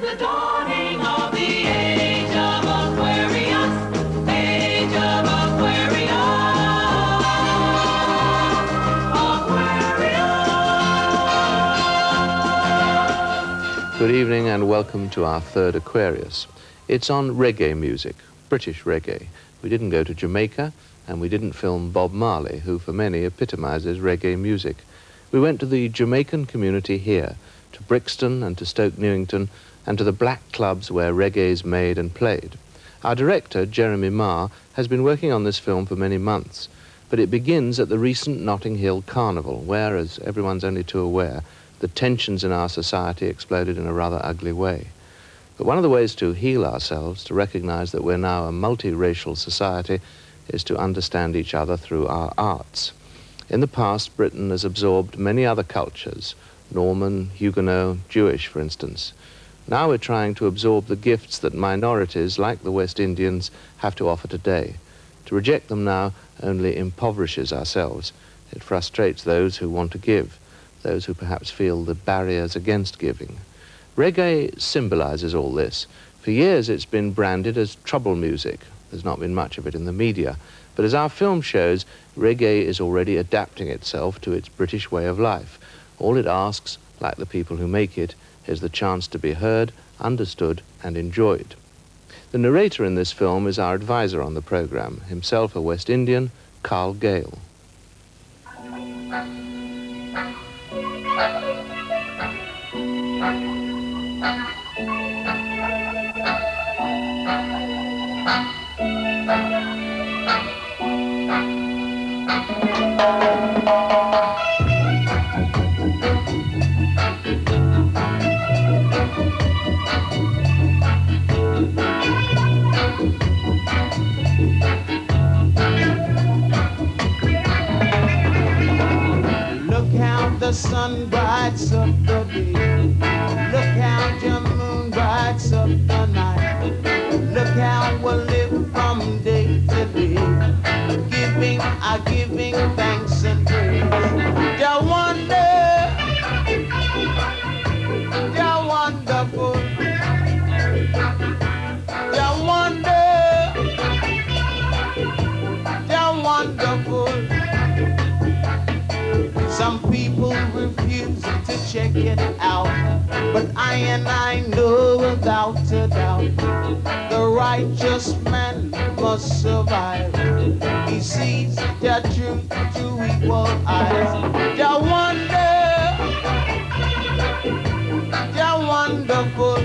the dawning of the age of Aquarius, age of Aquarius, Aquarius. Good evening and welcome to our third Aquarius. It's on reggae music, British reggae. We didn't go to Jamaica and we didn't film Bob Marley, who for many epitomizes reggae music. We went to the Jamaican community here, to Brixton and to Stoke Newington, and to the black clubs where reggae is made and played. Our director, Jeremy Marr, has been working on this film for many months, but it begins at the recent Notting Hill Carnival, where, as everyone's only too aware, the tensions in our society exploded in a rather ugly way. But one of the ways to heal ourselves, to recognize that we're now a multiracial society, is to understand each other through our arts. In the past, Britain has absorbed many other cultures, Norman, Huguenot, Jewish, for instance. Now we're trying to absorb the gifts that minorities, like the West Indians, have to offer today. To reject them now only impoverishes ourselves. It frustrates those who want to give, those who perhaps feel the barriers against giving. Reggae symbolizes all this. For years it's been branded as trouble music. There's not been much of it in the media. But as our film shows, reggae is already adapting itself to its British way of life. All it asks, like the people who make it, is the chance to be heard, understood, and enjoyed. The narrator in this film is our advisor on the program, himself a West Indian, Carl Gale. The sun brights up the day. Look how the moon brights up the night. Look how we live from day to day, giving thanks and praise. They're wonderful. They're wonderful. Some people refuse to check it out, but I know without a doubt, the righteous man must survive. He sees the truth through equal eyes. They're wonderful. They're wonderful.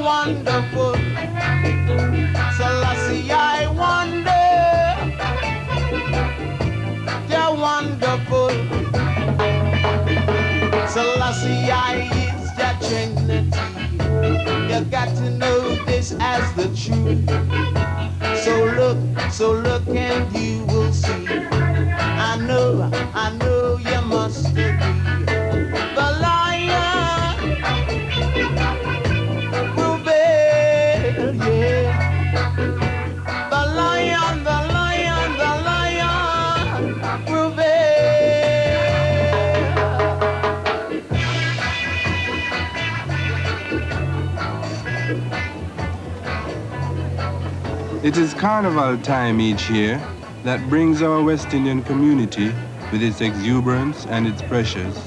Wonderful. Selassie, I wonder. They're wonderful. Selassie, I is that Trinity. You got to know this as the truth. So look and you will see. I know you must agree. The lion will bear, yeah. The lion will bear. It is carnival time each year that brings our West Indian community, with its exuberance and its pressures,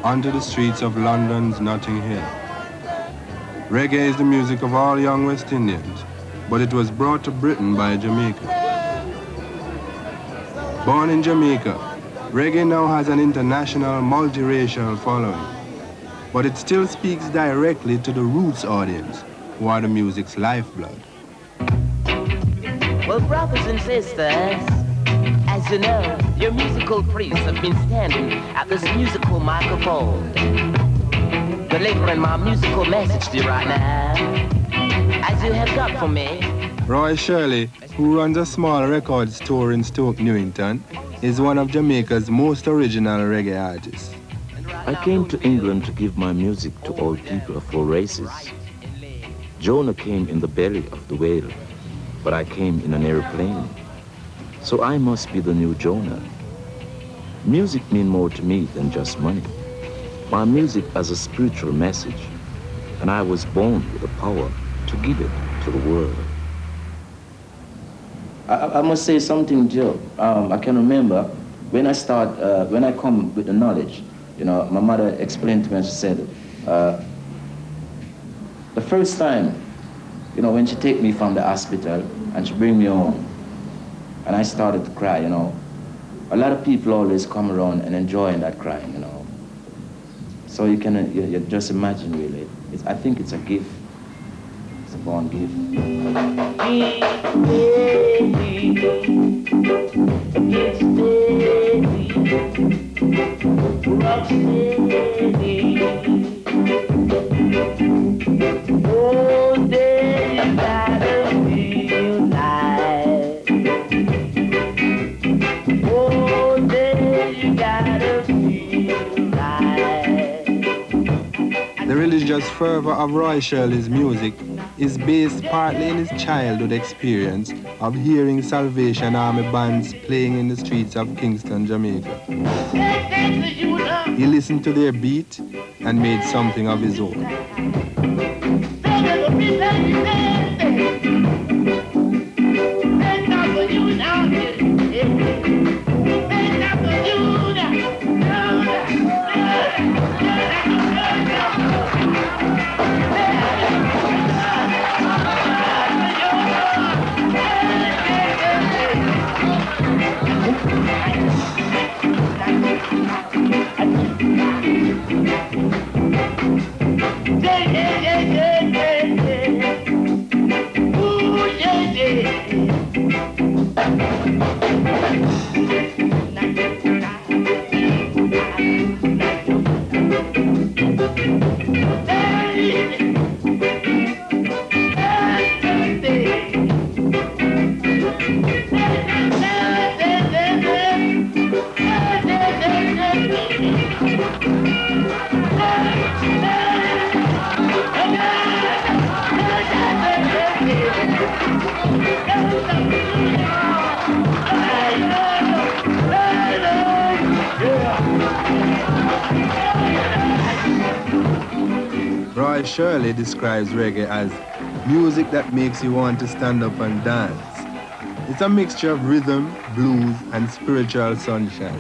onto the streets of London's Notting Hill. Reggae is the music of all young West Indians, but it was brought to Britain by Jamaica. Born in Jamaica, reggae now has an international multiracial following, but it still speaks directly to the roots audience, who are the music's lifeblood. Well, brothers and sisters, as you know, your musical priests have been standing at this musical microphone, delivering my musical message to you right now. as you have got for me. Roy Shirley, who runs a small record store in Stoke Newington, is one of Jamaica's most original reggae artists. I came to England to give my music to all people of all races. Jonah came in the belly of the whale, but I came in an airplane. So I must be the new Jonah. Music means more to me than just money. My music has a spiritual message, and I was born with the power to give it to the world. I must say something, Joe. I can remember when I come with the knowledge, you know, my mother explained to me and she said, the first time, you know, when she take me from the hospital and she bring me home, and I started to cry, you know, a lot of people always come around and enjoying that crying, you know. So you can you just imagine, really. I think it's a gift. It's a born gift. Oh, day you gotta feel nice. Oh, day you gotta feel nice. The religious fervor of Roy Shirley's music is based partly in his childhood experience of hearing Salvation Army bands playing in the streets of Kingston, Jamaica. He listened to their beat and made something of his own. Roy Shirley describes reggae as music that makes you want to stand up and dance. It's a mixture of rhythm, blues, and spiritual sunshine.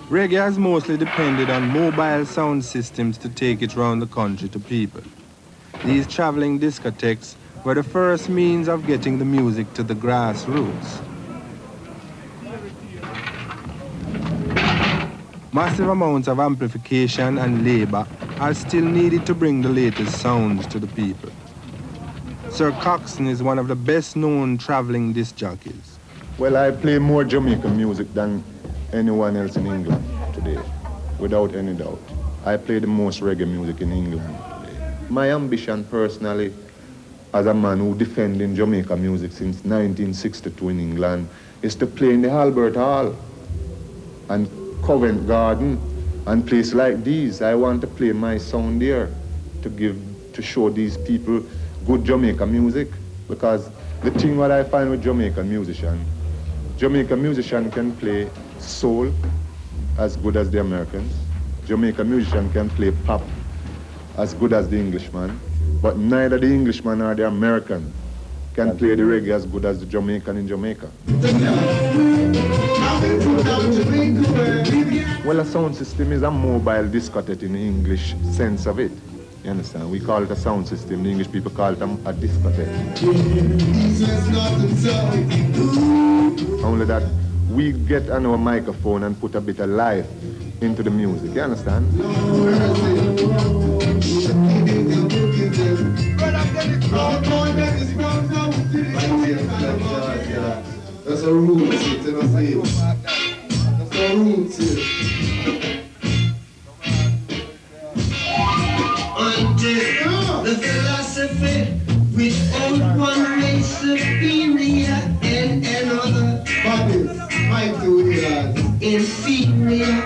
Reggae has mostly depended on mobile sound systems to take it round the country to people. These traveling discotheques were the first means of getting the music to the grassroots. Massive amounts of amplification and labor are still needed to bring the latest sounds to the people. Sir Coxsone is one of the best-known traveling disc jockeys. Well, I play more Jamaican music than anyone else in England today, without any doubt. I play the most reggae music in England today. My ambition personally, as a man who defending Jamaica music since 1962 in England, is to play in the Albert Hall and Covent Garden and places like these. I want to play my sound there to show these people good Jamaica music, because The thing what I find with Jamaican musician can play soul as good as the Americans. Jamaican musician can play pop as good as the Englishman, but neither the Englishman nor the American can play the reggae as good as the Jamaican in Jamaica. Well, a sound system is a mobile discotheque in the English sense of it. You understand? We call it a sound system. The English people call it a discotheque. Only that we get on our microphone and put a bit of life into the music. You understand? That's a root, it's in a field. That's a root here. Until the philosophy without one race superior and another inferior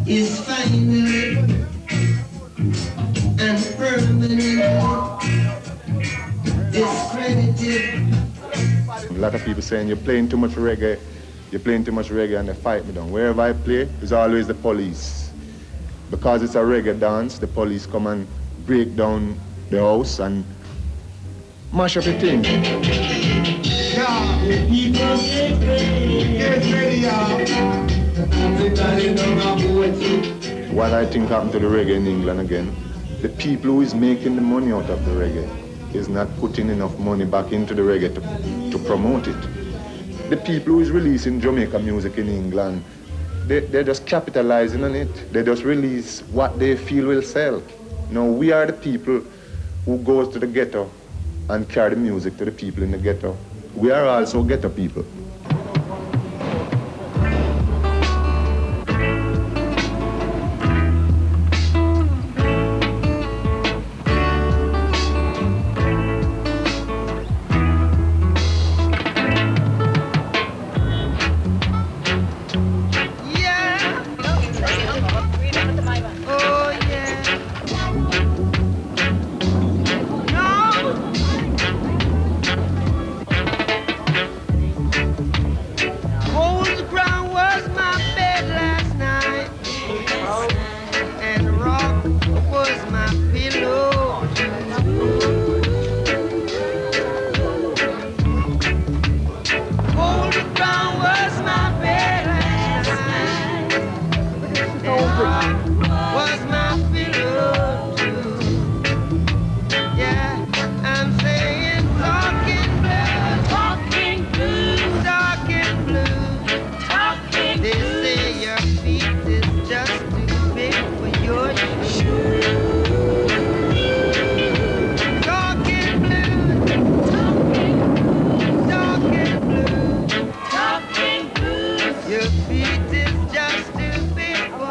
is finally and permanently discredited. A lot of people saying you're playing too much reggae, and they fight me down. Wherever I play, it's always the police. Because it's a reggae dance, the police come and break down the house and mash up the thing. What I think happened to the reggae in England again, the people who is making the money out of the reggae is not putting enough money back into the reggae to promote it. The people who is releasing Jamaican music in England, they're just capitalizing on it. They just release what they feel will sell. Now, we are the people who goes to the ghetto and carry the music to the people in the ghetto. We are also ghetto people.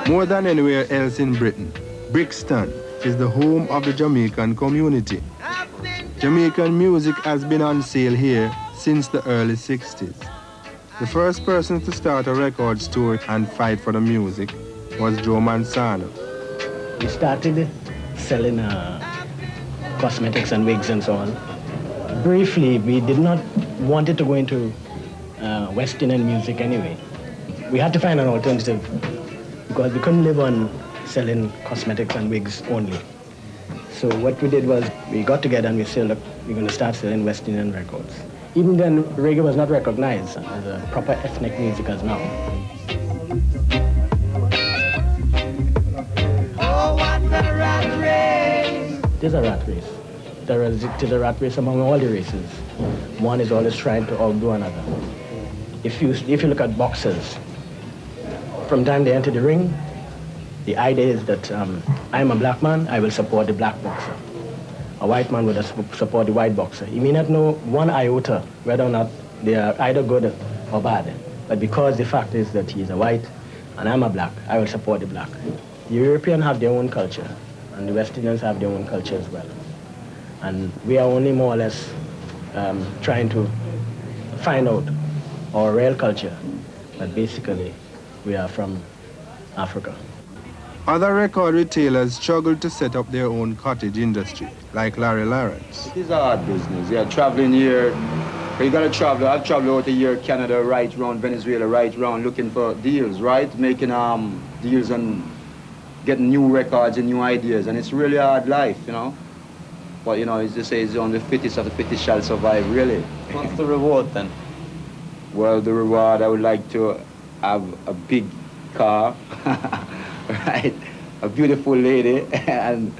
More than anywhere else in Britain, Brixton is the home of the Jamaican community. Jamaican music has been on sale here since the early 60s. The first person to start a record store and fight for the music was Joe Mansano. We started selling cosmetics and wigs and so on. Briefly, we did not want it to go into West Indian music anyway. We had to find an alternative because we couldn't live on selling cosmetics and wigs only. So what we did was we got together and we said, look, we're going to start selling West Indian records. Even then, reggae was not recognized as a proper ethnic music as now. Oh, what a rat race! There's a rat race. There is a rat race among all the races. One is always trying to outdo another. If you look at boxers, from the time they enter the ring, the idea is that I'm a black man, I will support the black boxer. A white man would support the white boxer. He may not know one iota whether or not they are either good or bad. But because the fact is that he's a white and I'm a black, I will support the black. The Europeans have their own culture and the West Indians have their own culture as well. And we are only more or less trying to find out our real culture. But basically, we are from Africa. Other record retailers struggle to set up their own cottage industry, like Larry Lawrence. It is a hard business, yeah, traveling here. You gotta travel. I've traveled out a year, Canada, right round, Venezuela, right round, looking for deals, right? Making deals and getting new records and new ideas, and it's really a hard life, you know? But, you know, it's just say it's only the fittest of the fittest shall survive, really. What's the reward, then? Well, the reward, I would like to have a big car, right? A beautiful lady, and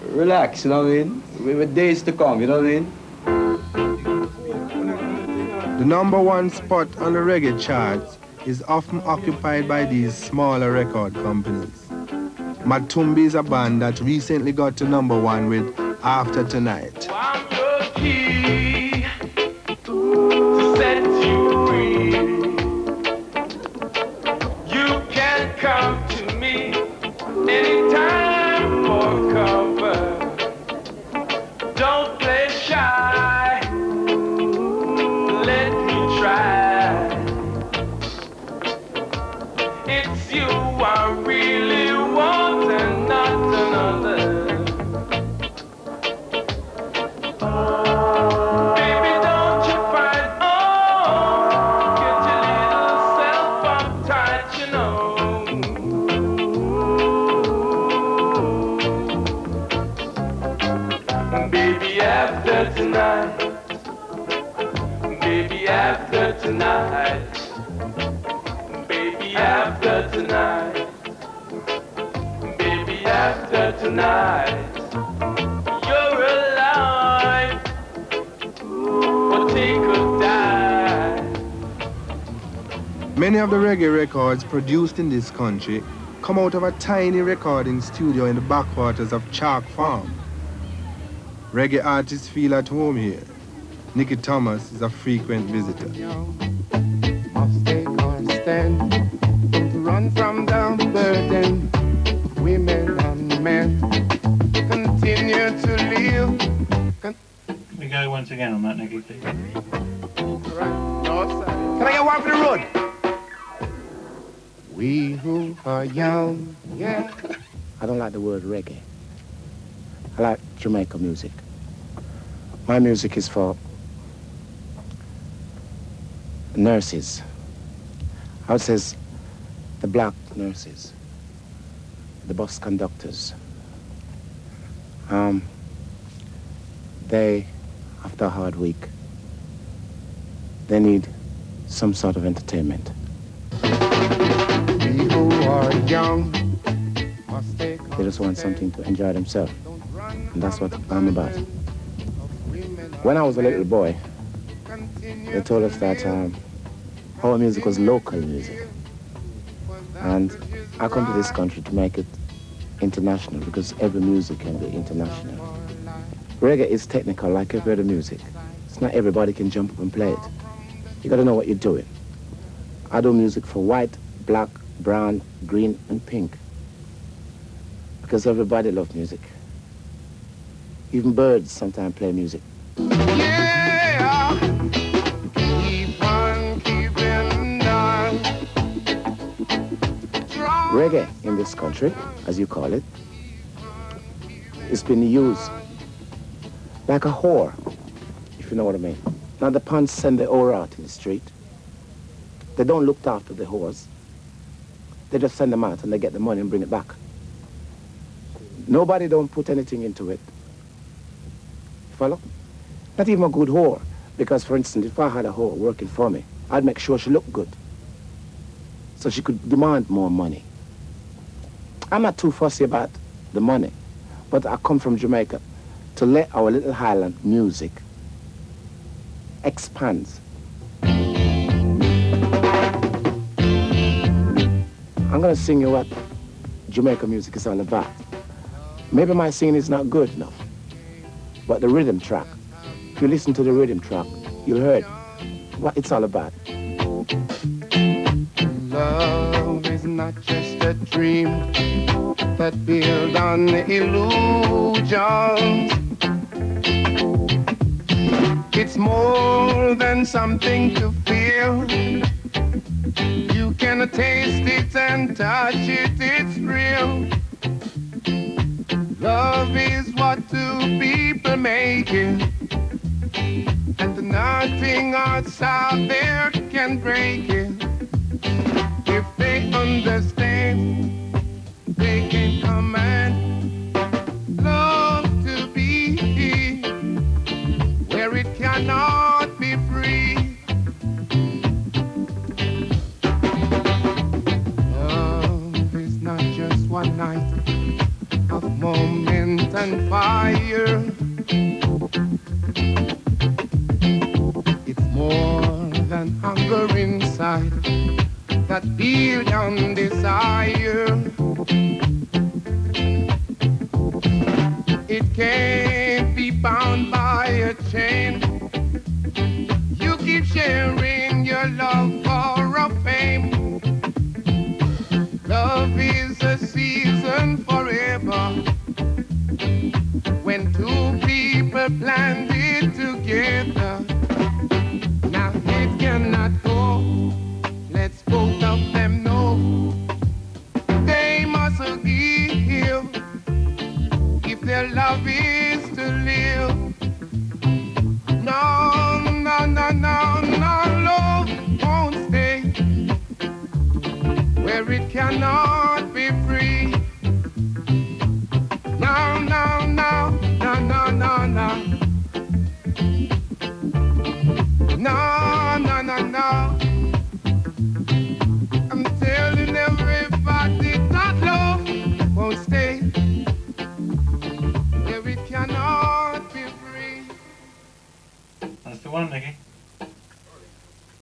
relax, you know what I mean? With days to come, you know what I mean? The #1 spot on the reggae charts is often occupied by these smaller record companies. Matumbi is a band that recently got to #1 with After Tonight. I'm your key to set you free. You can come to me anytime for cover. Don't play shy. Let me try. It's you I really want and not another. Baby, don't you fight, get your little self uptight, you know. Baby, after tonight, baby, after tonight, baby, after tonight, baby, after tonight, you're alive, or take or die. Many of the reggae records produced in this country come out of a tiny recording studio in the backwaters of Chalk Farm. Reggae artists feel at home here. Nicky Thomas is a frequent visitor. Must take our stand to run from the burden. Women and men continue to live. Can we go once again on that, Nicky, please? Can I get one for the road? We who are young, yeah. I don't like the word reggae. I like Jamaica music. My music is for nurses. I would say the black nurses, the bus conductors. They, after a hard week, they need some sort of entertainment. We who are young must take They just want something to enjoy themselves. And that's what I'm about. When I was a little boy, they told us that our music was local music. And I come to this country to make it international because every music can be international. Reggae is technical like every other music. It's not everybody can jump up and play it. You gotta know what you're doing. I do music for white, black, brown, green, and pink. Because everybody loves music. Even birds sometimes play music. Yeah, keep on keeping on. Reggae in this country, as you call it, it's been used like a whore, if you know what I mean. Now the punks send the whore out in the street. They don't look after the whores. They just send them out and they get the money and bring it back. Nobody don't put anything into it. Follow? Not even a good whore. Because, for instance, if I had a whore working for me, I'd make sure she looked good. So she could demand more money. I'm not too fussy about the money, but I come from Jamaica to let our little Highland music expand. I'm gonna sing you what Jamaica music is all about. Maybe my singing is not good enough, but the rhythm track, if you listen to the rhythm track, you'll hear what it's all about. Love is not just a dream that built on illusions. It's more than something to feel. You can taste it and touch it, it's real. Love is what two people make it, and nothing outside there can break it. If they understand, they can command love to be where it cannot be free. Love is not just one night of moment and fire. It's more than hunger inside that build on desire. It can't be bound by a chain. You keep sharing your love for a fame. Love is a season forever. When two people planned it together. Now it cannot go. Let's both of them know. They must give if their love is to live. No, no, no, no, no, love won't stay where it cannot be free. No, no, no, no, no, no, no. No, no, no, no. I'm telling everybody that love won't stay where it cannot be free. That's the one, Nicky.